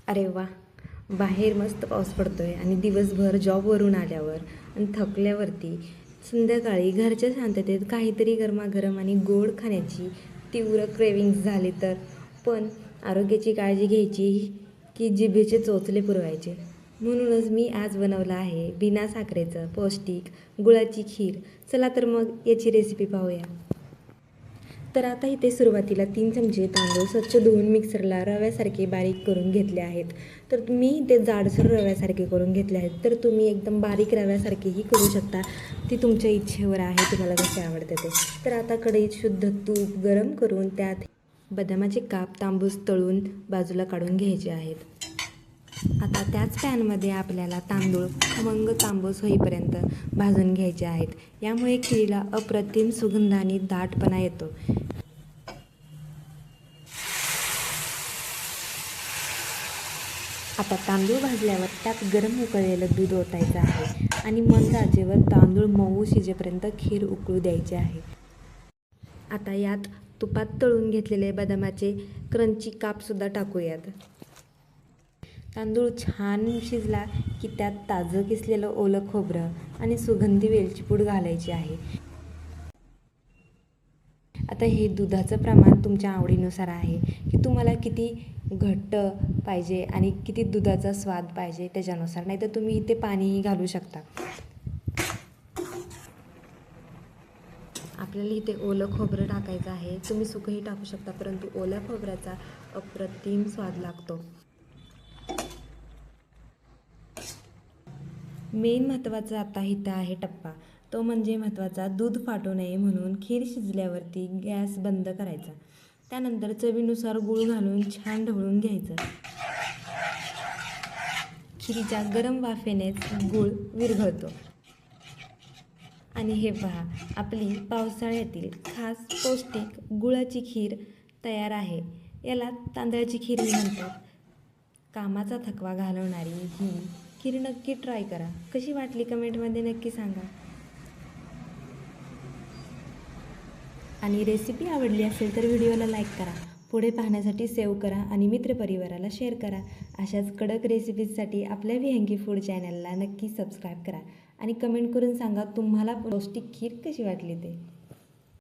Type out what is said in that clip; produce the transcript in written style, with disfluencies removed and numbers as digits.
अरे वा, बाहेर मस्त पाऊस पडतोय आणि दिवसभर जॉबवरून आल्यावर आणि थकल्यावरती संध्याकाळी घरच्या शांततेत काहीतरी गरमागरम आणि गोड खाण्याची तीव्र क्रेविंग्स झाली तर. पण आरोग्याची काळजी घ्यायची की जिभेचे चोचले पुरवायचे. म्हणूनच मी आज बनवलं आहे बिना साखरेचं पौष्टिक गुळाची खीर. चला तर मग याची रेसिपी पाहूया. तर आता इथे सुरुवातीला 3 चमचे तांदूळ स्वच्छ धुवून मिक्सरला रव्यासारखे बारीक करून घेतले आहेत. तर मी ते जाडसर रव्यासारखे करून घेतले आहेत. तर तुम्ही एकदम बारीक रव्यासारखेही करू शकता. ती तुमच्या इच्छेवर आहे, तुम्हाला कसे आवडते ते. तर आता कढईत शुद्ध तूप गरम करून त्यात बदामाचे काप तांबूस तळून बाजूला काढून घ्यायचे आहेत. आता त्याच पॅनमध्ये आपल्याला तांदूळ खमंग तांबूस होईपर्यंत भाजून घ्यायचे आहेत. यामुळे खिरीला अप्रतिम सुगंध आणि दाटपणा येतो. आता तांदूळ भाजल्यावर त्यात गरम उकळलेलं दूध ओतायचं आहे आणि मंद आचेवर तांदूळ मऊ शिजेपर्यंत खीर उकळू द्यायची आहे. आता यात तुपात तळून घेतलेले बदामाचे क्रंची कापसुद्धा टाकूयात. तांदूळ छान शिजला की त्यात ताजं किसलेलं ओलं खोबरं आणि सुगंधी वेलची पूड घालायची आहे. आता हे दुधाचं प्रमाण तुमच्या आवडीनुसार आहे की तुम्हाला किती घट्ट पाहिजे आणि किती दुधाचा स्वाद पाहिजे त्याच्यानुसार. नाहीतर तुम्ही इथे पाणीही घालू शकता. आपल्याला इथे ओलं खोबरं टाकायचं आहे. तुम्ही सुकंही टाकू शकता, परंतु ओल्या खोबऱ्याचा अप्रतिम स्वाद लागतो. मेन महत्त्वाचा आता इथं आहे टप्पा, तो म्हणजे महत्त्वाचा दूध फाटू नये म्हणून खीर शिजल्यावरती गॅस बंद करायचा. त्यानंतर चवीनुसार गूळ घालून छान ढवळून घ्यायचं. खिरीच्या गरम वाफेनेच गूळ विरघळतो. आणि हे पहा, आपली पावसाळ्यातील खास पौष्टिक गुळाची खीर तयार आहे. याला तांदळाची खीरही म्हणतात. कामाचा थकवा घालवणारी ही खीर नक्की ट्राय करा. कशी वाटली कमेंटमध्ये नक्की सांगा. आणि रेसिपी आवडली असेल तर व्हिडिओला लाईक करा, पुढे पाहण्यासाठी सेव्ह करा आणि मित्रपरिवाराला शेअर करा. अशाच कडक रेसिपीजसाठी आपल्या विहंगी फूड चॅनलला नक्की सबस्क्राईब करा आणि कमेंट करून सांगा तुम्हाला पौष्टिक खीर कशी वाटली ते.